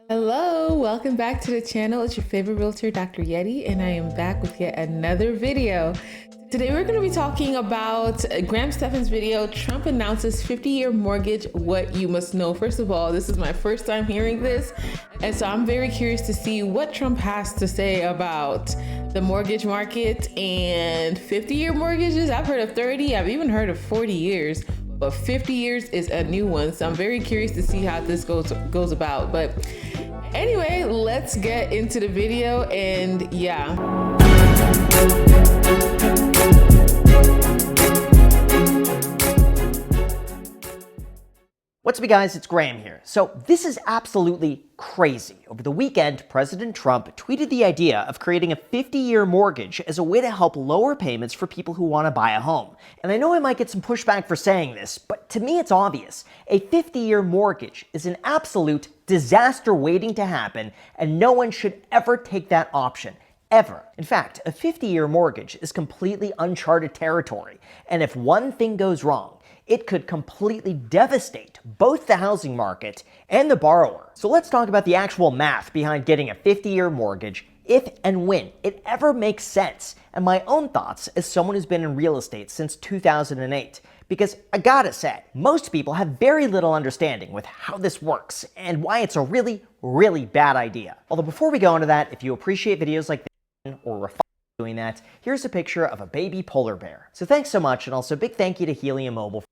Hello, welcome back to the channel. It's your favorite realtor, Dr. Yeti, and I am back with yet another video. Today we're going to be talking about Graham Stephan's video, Trump announces 50-year mortgage, what you must know. First of all, this is my first time hearing this, and so I'm very curious to see what Trump has to say about the mortgage market and 50-year mortgages. I've heard of 30, I've even heard of 40 years. But 50 years is a new one, so I'm very curious to see how this goes about. But anyway, let's get into the video, and yeah. What's up, guys? It's Graham here. So this is absolutely crazy. Over the weekend, President Trump tweeted the idea of creating a 50-year mortgage as a way to help lower payments for people who want to buy a home. And I know I might get some pushback for saying this, but to me it's obvious. A 50-year mortgage is an absolute disaster waiting to happen, and no one should ever take that option. Ever. In fact, a 50-year mortgage is completely uncharted territory, and if one thing goes wrong, it could completely devastate both the housing market and the borrower. So let's talk about the actual math behind getting a 50-year mortgage, if and when it ever makes sense, and my own thoughts as someone who's been in real estate since 2008. Because I gotta say, most people have very little understanding with how this works and why it's a really, really bad idea. Although before we go into that, if you appreciate videos like this or refine doing that, here's a picture of a baby polar bear. So thanks so much, and also big thank you to Helium Mobile.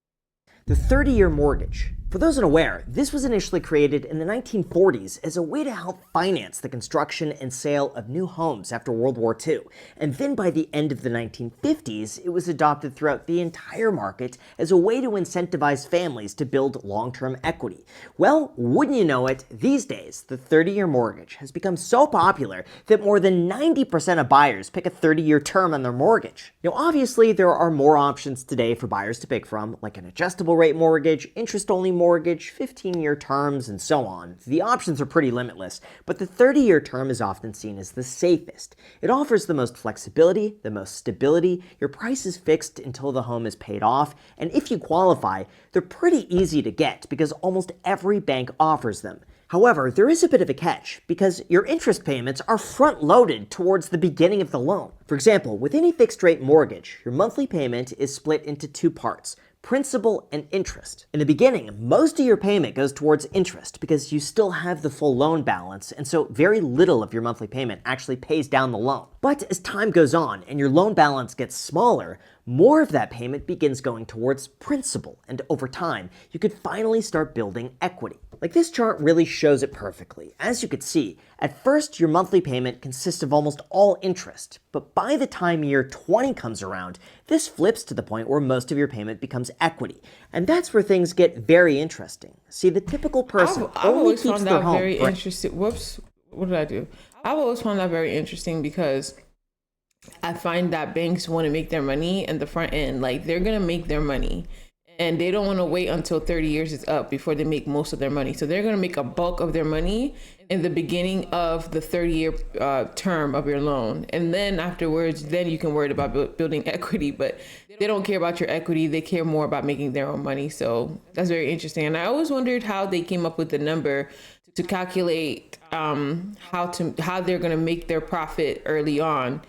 The 30-year mortgage. For those unaware, this was initially created in the 1940s as a way to help finance the construction and sale of new homes after World War II. And then by the end of the 1950s, it was adopted throughout the entire market as a way to incentivize families to build long-term equity. Well, wouldn't you know it, these days, the 30-year mortgage has become so popular that more than 90% of buyers pick a 30-year term on their mortgage. Now, obviously, there are more options today for buyers to pick from, like an adjustable rate mortgage, interest-only mortgage, 15-year terms, and so on. The options are pretty limitless, but the 30-year term is often seen as the safest. It offers the most flexibility, the most stability, your price is fixed until the home is paid off, and if you qualify, they're pretty easy to get because almost every bank offers them. However, there is a bit of a catch because your interest payments are front-loaded towards the beginning of the loan. For example, with any fixed-rate mortgage, your monthly payment is split into two parts: principal and interest. In the beginning, most of your payment goes towards interest because you still have the full loan balance, and so very little of your monthly payment actually pays down the loan. But as time goes on and your loan balance gets smaller, more of that payment begins going towards principal, and over time, you could finally start building equity. Like this chart really shows it perfectly. As you could see, at first your monthly payment consists of almost all interest, but by the time year 20 comes around, this flips to the point where most of your payment becomes equity, and that's where things get very interesting. See, the typical person only keeps their home. Very interesting. Whoops, what did I do? I've always found that very interesting because I find that banks want to make their money in the front end. Like, they're going to make their money and they don't want to wait until 30 years is up before they make most of their money. So they're going to make a bulk of their money in the beginning of the 30-year term of your loan. And then afterwards, then you can worry about building equity, but they don't care about your equity. They care more about making their own money. So that's very interesting. And I always wondered how they came up with the number to calculate how they're going to make their profit early on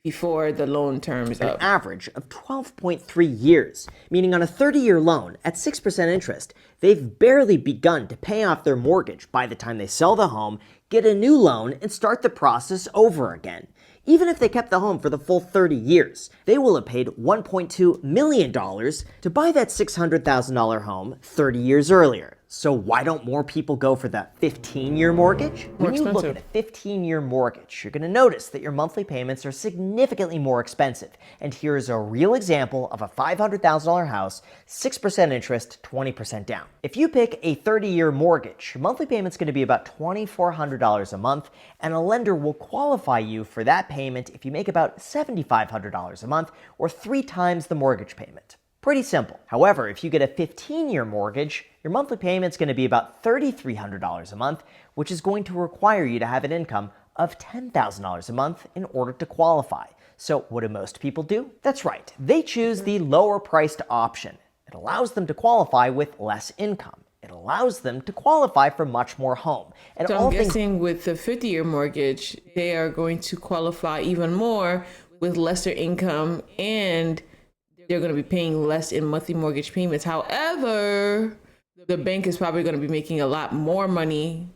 before the loan term is up. An average of 12.3 years, meaning on a 30-year loan at 6% interest, they've barely begun to pay off their mortgage by the time they sell the home, get a new loan, and start the process over again. Even if they kept the home for the full 30 years, they will have paid $1.2 million to buy that $600,000 home 30 years earlier. So why don't more people go for the 15-year mortgage? When you look at a 15-year mortgage, you're going to notice that your monthly payments are significantly more expensive. And here is a real example of a $500,000 house, 6% interest, 20% down. If you pick a 30-year mortgage, your monthly payment's going to be about $2,400 a month, and a lender will qualify you for that payment if you make about $7,500 a month, or 3 times the mortgage payment. Pretty simple. However, if you get a 15-year mortgage, your monthly payment's going to be about $3,300 a month, which is going to require you to have an income of $10,000 a month in order to qualify. So what do most people do? That's right, they choose the lower priced option. It allows them to qualify with less income. It allows them to qualify for much more home. And So all I'm things guessing with the 50-year mortgage, they are going to qualify even more with lesser income, and they're going to be paying less in monthly mortgage payments. However, the bank is probably going to be making a lot more money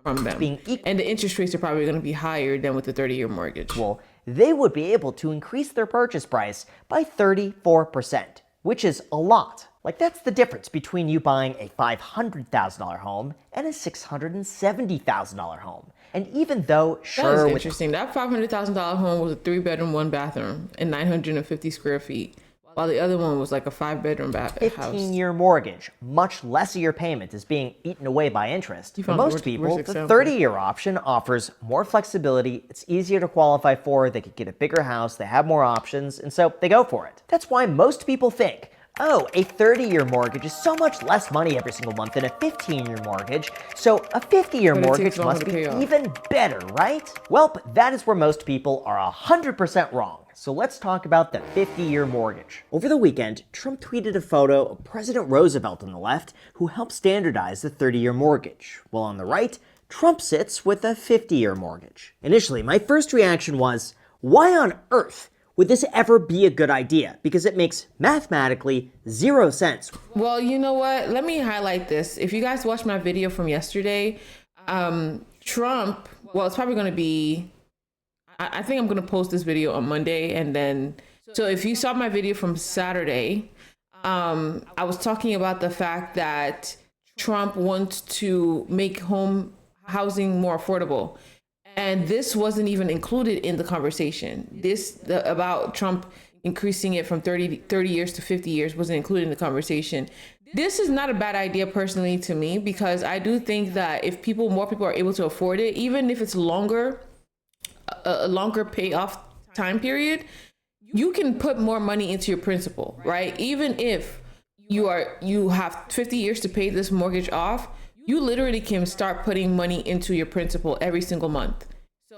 from them. being And the interest rates are probably going to be higher than with the 30-year mortgage. equal, they would be able to increase their purchase price by 34%, which is a lot. Like, that's the difference between you buying a $500,000 home and a $670,000 home. And even though, That sure, is with interesting. That $500,000 home was a 3-bedroom, 1-bathroom, and 950 square feet, while the other one was like a 5-bedroom house. 15-year mortgage, much less of your payment is being eaten away by interest. For found the most worst people, the example. 30-year option offers more flexibility, it's easier to qualify for, they could get a bigger house, they have more options, and so they go for it. That's why most people think, oh, a 30-year mortgage is so much less money every single month than a 15-year mortgage, so a 50-year But it mortgage takes longer must to be pay off. even better, right? Welp, that is where most people are 100% wrong. So let's talk about the 50-year mortgage. Over the weekend, Trump tweeted a photo of President Roosevelt on the left, who helped standardize the 30-year mortgage, while on the right, Trump sits with a 50-year mortgage. Initially, my first reaction was, why on earth would this ever be a good idea? Because it makes mathematically zero sense. Well, you know what? Let me highlight this. If you guys watched my video from yesterday, Trump, well, it's probably going to be, I think I'm going to post this video on Monday. And then, so if you saw my video from Saturday, I was talking about the fact that Trump wants to make home housing more affordable. And this wasn't even included in the conversation. About Trump increasing it from 30 years to 50 years wasn't included in the conversation. This is not a bad idea personally to me, because I do think that if more people are able to afford it, even if it's a longer payoff time period, you can put more money into your principal, right? Even if you have 50 years to pay this mortgage off, you literally can start putting money into your principal every single month.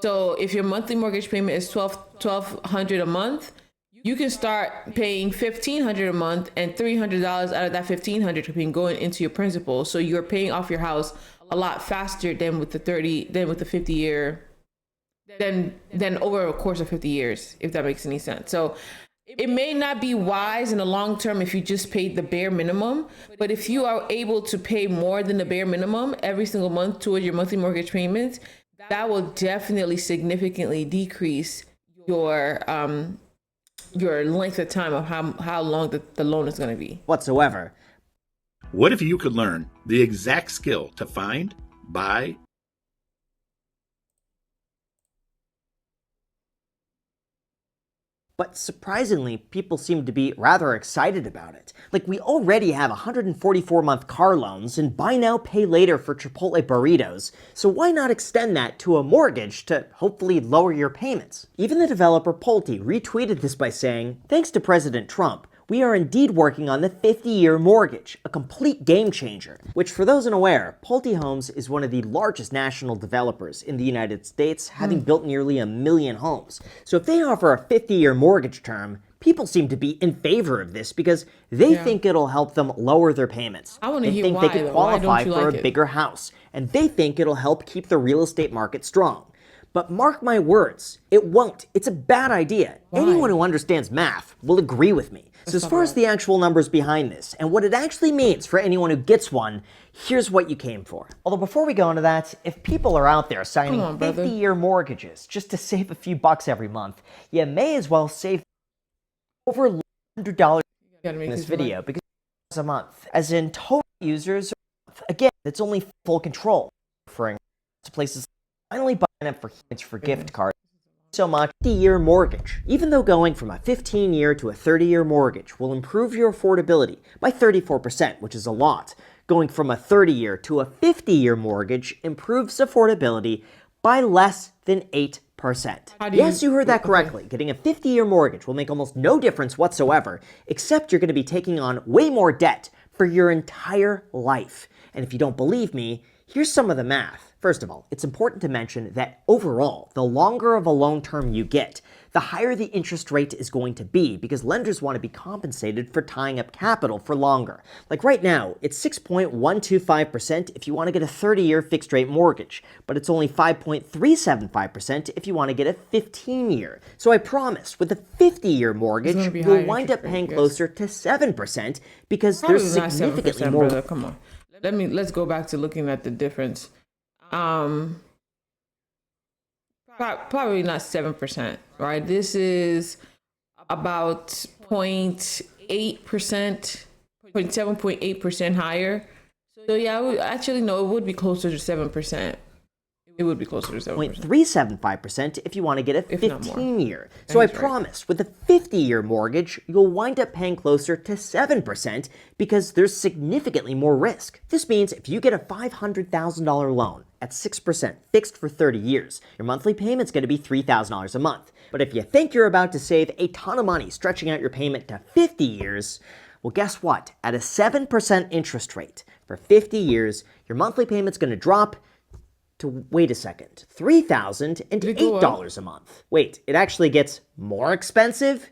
So if your monthly mortgage payment is $1,200 a month, you can start paying $1,500 a month, and $300 out of that $1,500 can be going into your principal. So you're paying off your house a lot faster than with the 50 year, than over a course of 50 years, if that makes any sense. So it may not be wise in the long term if you just paid the bare minimum, but if you are able to pay more than the bare minimum every single month towards your monthly mortgage payments, that will definitely significantly decrease your length of time of how long the loan is going to be. Whatsoever. What if you could learn the exact skill to find, buy, But surprisingly, people seem to be rather excited about it. Like, we already have 144-month car loans and buy now, pay later for Chipotle burritos, so why not extend that to a mortgage to hopefully lower your payments? Even the developer Pulte retweeted this by saying, "Thanks to President Trump, we are indeed working on the 50-year mortgage, a complete game changer," which, for those unaware, Pulte Homes is one of the largest national developers in the United States, having built nearly 1 million homes. So if they offer a 50-year mortgage term, people seem to be in favor of this because they think it'll help them lower their payments. I want to They hear think why, they could though. Why don't qualify you for like a it? bigger house, and they think it'll help keep the real estate market strong. But mark my words, it won't. It's a bad idea. Anyone who understands math will agree with me. So as far as the actual numbers behind this, and what it actually means for anyone who gets one, here's what you came for. Although before we go into that, if people are out there signing 50-year mortgages just to save a few bucks every month, you may as well save over $100 in this video, because it's a month. As in total users, again, that's only full control, referring to places finally buying up for gift cards. So much 50-year mortgage. Even though going from a 15-year to a 30-year mortgage will improve your affordability by 34%, which is a lot, going from a 30-year to a 50-year mortgage improves affordability by less than 8%. Yes, you heard that correctly. Getting a 50-year mortgage will make almost no difference whatsoever, except you're going to be taking on way more debt for your entire life. And if you don't believe me, here's some of the math. First of all, it's important to mention that overall, the longer of a loan term you get, the higher the interest rate is going to be because lenders want to be compensated for tying up capital for longer. Like right now, it's 6.125% if you want to get a 30-year fixed rate mortgage, but it's only 5.375% if you want to get a 15-year. So I promise, with a 50-year mortgage, you'll wind up paying closer to 7% because there's significantly more. Brother. Come on. Let's go back to looking at the difference. Probably not 7%, right? This is about 0.8%, 0.7.8% higher. So yeah, it would be closer to 7%. It would be closer to 7%. 0.375% if you want to get a 15-year. So I promise, with a 50-year mortgage, you'll wind up paying closer to 7% because there's significantly more risk. This means if you get a $500,000 loan at 6% fixed for 30 years, your monthly payment's going to be $3,000 a month. But if you think you're about to save a ton of money stretching out your payment to 50 years, well, guess what? At a 7% interest rate for 50 years, your monthly payment's going to drop to, wait a second, $3,008 a month. Wait, it actually gets more expensive?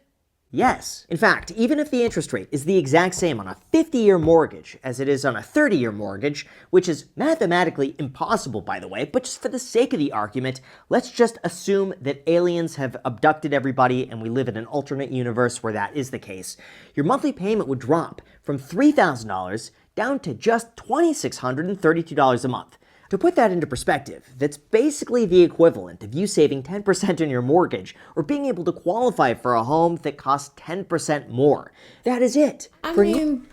Yes. In fact, even if the interest rate is the exact same on a 50-year mortgage as it is on a 30-year mortgage, which is mathematically impossible, by the way, but just for the sake of the argument, let's just assume that aliens have abducted everybody and we live in an alternate universe where that is the case. Your monthly payment would drop from $3,000 down to just $2,632 a month. To put that into perspective, that's basically the equivalent of you saving 10% on your mortgage or being able to qualify for a home that costs 10% more. That is it. I mean,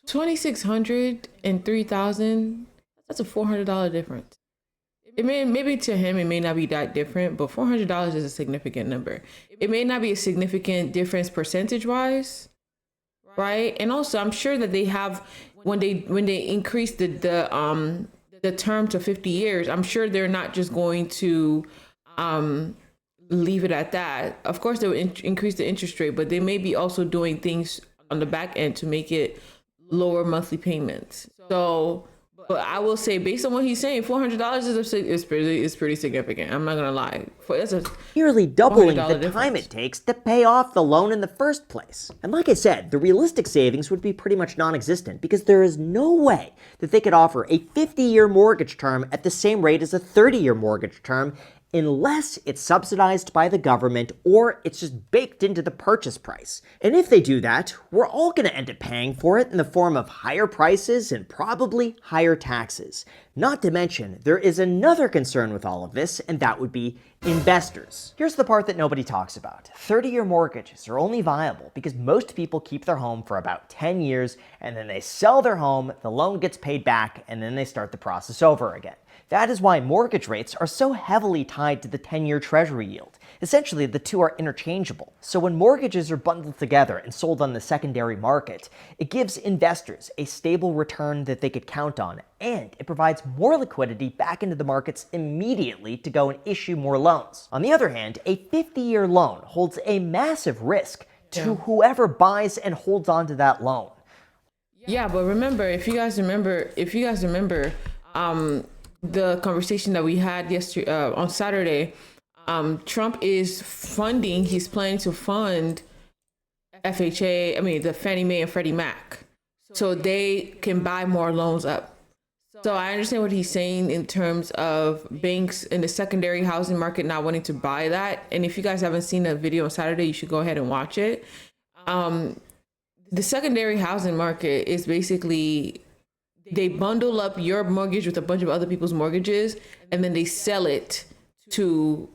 $2,600 and $3,000, that's a $400 difference. Maybe to him it may not be that different, but $400 is a significant number. It may not be a significant difference percentage-wise, right? And also, I'm sure that they have when they increase the term to 50 years, I'm sure they're not just going to leave it at that. Of course, they would increase the interest rate, but they may be also doing things on the back end to make it lower monthly payments. So, but I will say, based on what he's saying, $400 is pretty significant. I'm not gonna lie. That's nearly doubling the time it takes to pay off the loan in the first place. And like I said, the realistic savings would be pretty much non-existent because there is no way that they could offer a 50-year mortgage term at the same rate as a 30-year mortgage term unless it's subsidized by the government or it's just baked into the purchase price. And if they do that, we're all going to end up paying for it in the form of higher prices and probably higher taxes. Not to mention, there is another concern with all of this, and that would be investors. Here's the part that nobody talks about. 30-year mortgages are only viable because most people keep their home for about 10 years, and then they sell their home, the loan gets paid back, and then they start the process over again. That is why mortgage rates are so heavily tied to the 10-year treasury yield. Essentially, the two are interchangeable. So when mortgages are bundled together and sold on the secondary market, it gives investors a stable return that they could count on, and it provides more liquidity back into the markets immediately to go and issue more loans. On the other hand, a 50-year loan holds a massive risk to whoever buys and holds on to that loan. Yeah, but remember, if you guys remember, the conversation that we had yesterday on Saturday, Trump is funding. He's planning to fund FHA. The Fannie Mae and Freddie Mac, so they can buy more loans up. So I understand what he's saying in terms of banks in the secondary housing market not wanting to buy that. And if you guys haven't seen the video on Saturday, you should go ahead and watch it. The secondary housing market is basically, they bundle up your mortgage with a bunch of other people's mortgages, and then they sell it to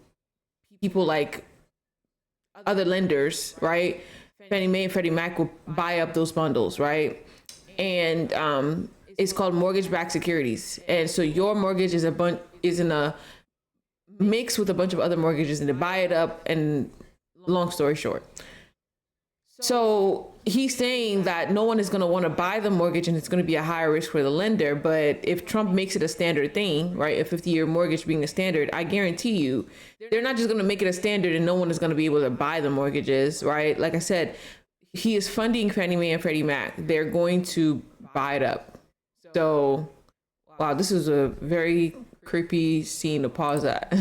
people like other lenders, right? Fannie Mae and Freddie Mac will buy up those bundles, right? And it's called mortgage-backed securities. And so your mortgage is in a mix with a bunch of other mortgages, and they buy it up. And long story short, so he's saying that no one is going to want to buy the mortgage and it's going to be a higher risk for the lender. But if Trump makes it a standard thing, right, a 50-year mortgage being a standard, I guarantee you they're not just going to make it a standard and no one is going to be able to buy the mortgages, right? Like I said, he is funding Fannie Mae and Freddie Mac. They're going to buy it up. So, wow, this is a very creepy scene to pause at.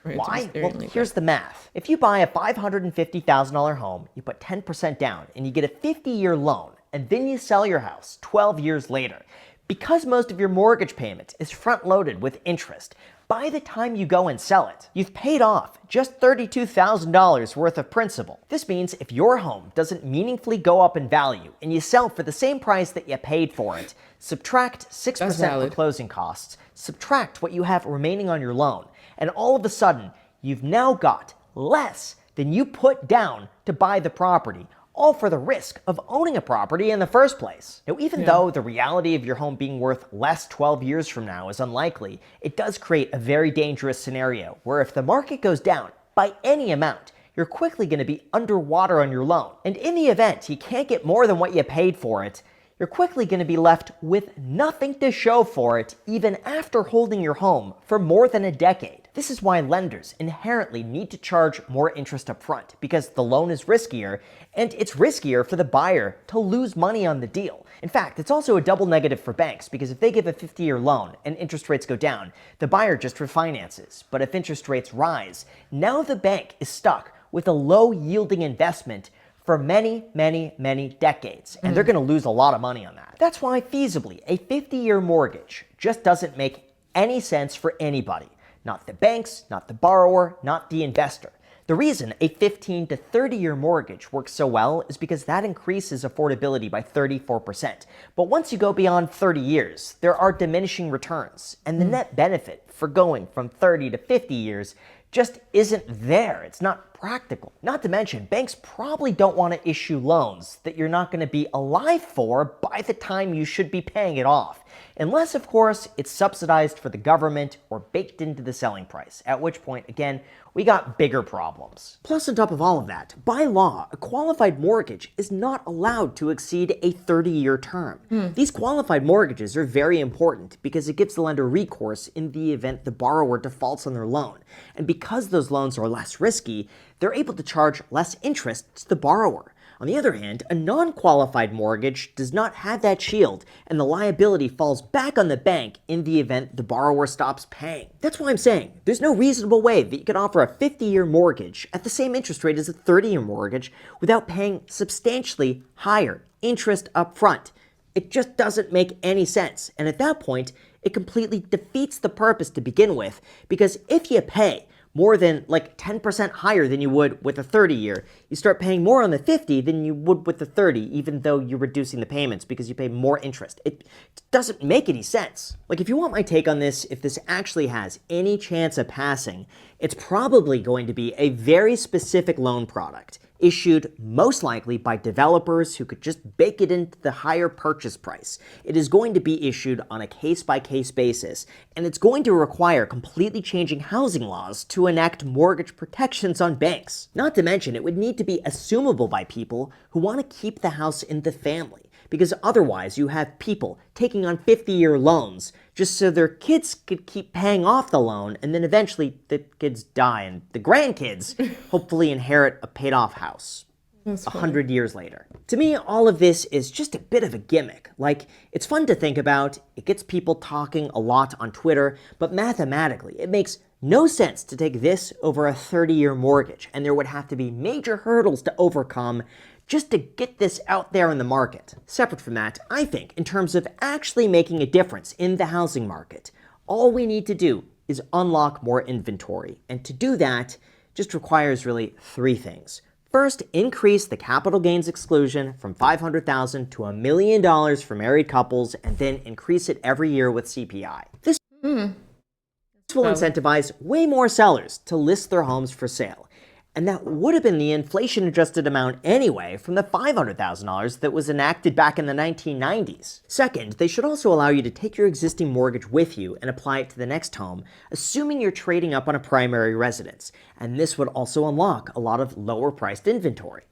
Why? Well, here's the math. If you buy a $550,000 home, you put 10% down and you get a 50-year loan, and then you sell your house 12 years later. Because most of your mortgage payment is front-loaded with interest, by the time you go and sell it, you've paid off just $32,000 worth of principal. This means if your home doesn't meaningfully go up in value and you sell for the same price that you paid for it, subtract 6% for closing costs, subtract what you have remaining on your loan, and all of a sudden, you've now got less than you put down to buy the property, all for the risk of owning a property in the first place. Now, even though the reality of your home being worth less 12 years from now is unlikely, it does create a very dangerous scenario where if the market goes down by any amount, you're quickly going to be underwater on your loan. And in the event you can't get more than what you paid for it, you're quickly going to be left with nothing to show for it even after holding your home for more than a decade. This is why lenders inherently need to charge more interest up front, because the loan is riskier, and it's riskier for the buyer to lose money on the deal. In fact, it's also a double negative for banks, because if they give a 50-year loan and interest rates go down, the buyer just refinances. But if interest rates rise, now the bank is stuck with a low-yielding investment for many, many, many decades, and they're going to lose a lot of money on that. That's why, feasibly, a 50-year mortgage just doesn't make any sense for anybody. Not the banks, not the borrower, not the investor. The reason a 15 to 30-year mortgage works so well is because that increases affordability by 34%. But once you go beyond 30 years, there are diminishing returns, and the net benefit for going from 30 to 50 years just isn't there. It's not practical. Not to mention, banks probably don't want to issue loans that you're not going to be alive for by the time you should be paying it off. Unless, of course, it's subsidized for the government or baked into the selling price, at which point, again, we got bigger problems. Plus, on top of all of that, by law, a qualified mortgage is not allowed to exceed a 30-year term. These qualified mortgages are very important because it gives the lender recourse in the event the borrower defaults on their loan. And because those loans are less risky, they're able to charge less interest to the borrower. On the other hand, a non-qualified mortgage does not have that shield, and the liability falls back on the bank in the event the borrower stops paying. That's why I'm saying there's no reasonable way that you can offer a 50-year mortgage at the same interest rate as a 30-year mortgage without paying substantially higher interest up front. It just doesn't make any sense, and at that point, it completely defeats the purpose to begin with, because if you pay more than like 10% higher than you would with a 30-year, you start paying more on the 50 than you would with the 30, even though you're reducing the payments because you pay more interest. It doesn't make any sense. Like, if you want my take on this, if this actually has any chance of passing, it's probably going to be a very specific loan product, issued most likely by developers who could just bake it into the higher purchase price. It is going to be issued on a case-by-case basis, and it's going to require completely changing housing laws to enact mortgage protections on banks. Not to mention, it would need to be assumable by people who want to keep the house in the family, because otherwise you have people taking on 50-year loans just so their kids could keep paying off the loan, and then eventually the kids die and the grandkids hopefully inherit a paid-off house 100 years later. To me, all of this is just a bit of a gimmick. Like, it's fun to think about, it gets people talking a lot on Twitter, but mathematically, it makes no sense to take this over a 30-year mortgage, and there would have to be major hurdles to overcome just to get this out there in the market. Separate from that, I think, in terms of actually making a difference in the housing market, all we need to do is unlock more inventory. And to do that, just requires really three things. First, increase the capital gains exclusion from $500,000 to $1 million for married couples, and then increase it every year with CPI. This will incentivize way more sellers to list their homes for sale. And that would have been the inflation-adjusted amount anyway from the $500,000 that was enacted back in the 1990s. Second, they should also allow you to take your existing mortgage with you and apply it to the next home, assuming you're trading up on a primary residence. And this would also unlock a lot of lower-priced inventory.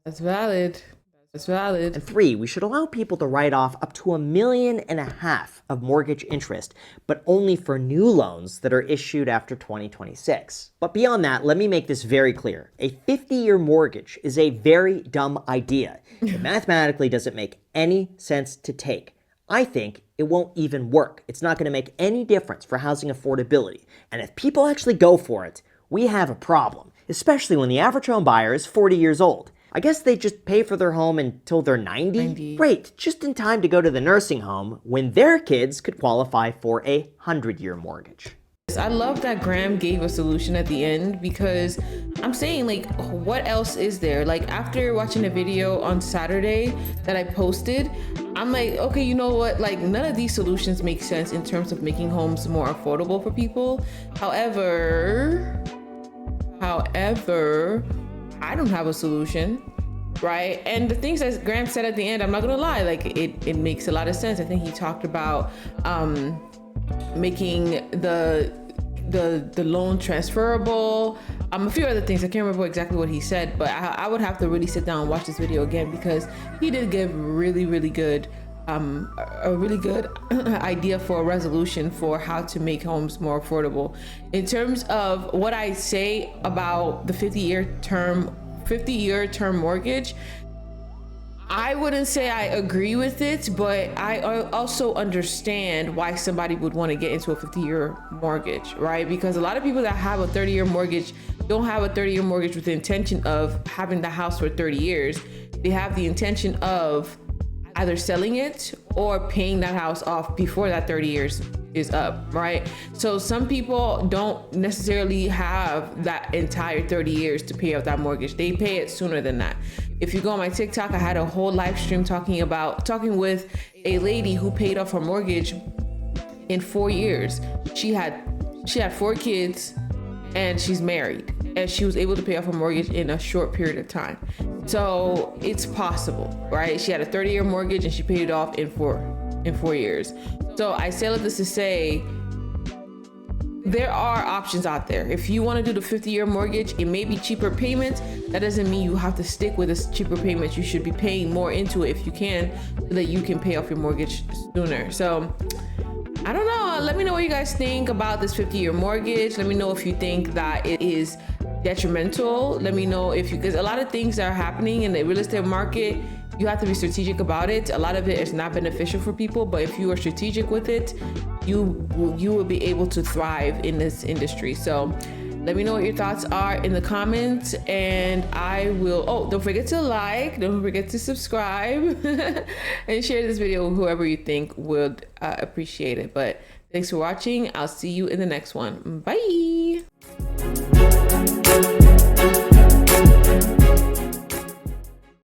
That's valid. That's valid. And three, we should allow people to write off up to $1.5 million of mortgage interest, but only for new loans that are issued after 2026. But beyond that, let me make this very clear. A 50-year mortgage is a very dumb idea. It mathematically doesn't make any sense to take. I think it it won't even work. It's not going to make any difference for housing affordability. And if people actually go for it, we have a problem, especially when the average home buyer is 40 years old. I guess they just pay for their home until they're 90? Great, just in time to go to the nursing home when their kids could qualify for a 100-year mortgage. I love that Graham gave a solution at the end, because I'm saying, like, what else is there? Like, after watching a video on Saturday that I posted, I'm like, okay, you know what? Like, none of these solutions make sense in terms of making homes more affordable for people. However, I don't have a solution, right? And the things that Graham said at the end, I'm not gonna lie, like, it makes a lot of sense. I think he talked about making the loan transferable, a few other things. I can't remember exactly what he said, but I would have to really sit down and watch this video again, because he did give really good a really good idea for a resolution for how to make homes more affordable. In terms of what I say about the 50-year term mortgage, I wouldn't say I agree with it, but I also understand why somebody would want to get into a 50-year mortgage, right? Because a lot of people that have a 30-year mortgage don't have a 30-year mortgage with the intention of having the house for 30 years. They have the intention of either selling it or paying that house off before that 30 years is up, right? So some people don't necessarily have that entire 30 years to pay off that mortgage. They pay it sooner than that. If you go on my TikTok, I had a whole live stream talking with a lady who paid off her mortgage in 4 years. She had 4 kids and she's married, and she was able to pay off her mortgage in a short period of time. So it's possible, right? She had a 30-year mortgage and she paid it off in 4 years. So I say all of this to say, there are options out there. If you want to do the 50-year mortgage, it may be cheaper payments. That doesn't mean you have to stick with this cheaper payments. You should be paying more into it if you can, so that you can pay off your mortgage sooner. So I don't know. Let me know what you guys think about this 50-year mortgage. Let me know if you think that it is detrimental. Let me know because a lot of things are happening in the real estate market. You have to be strategic about it. A lot of it is not beneficial for people, but if you are strategic with it, you will be able to thrive in this industry. So let me know what your thoughts are in the comments, and I will, don't forget to like, don't forget to subscribe, and share this video with whoever you think would appreciate it. But thanks for watching. I'll see you in the next one. Bye.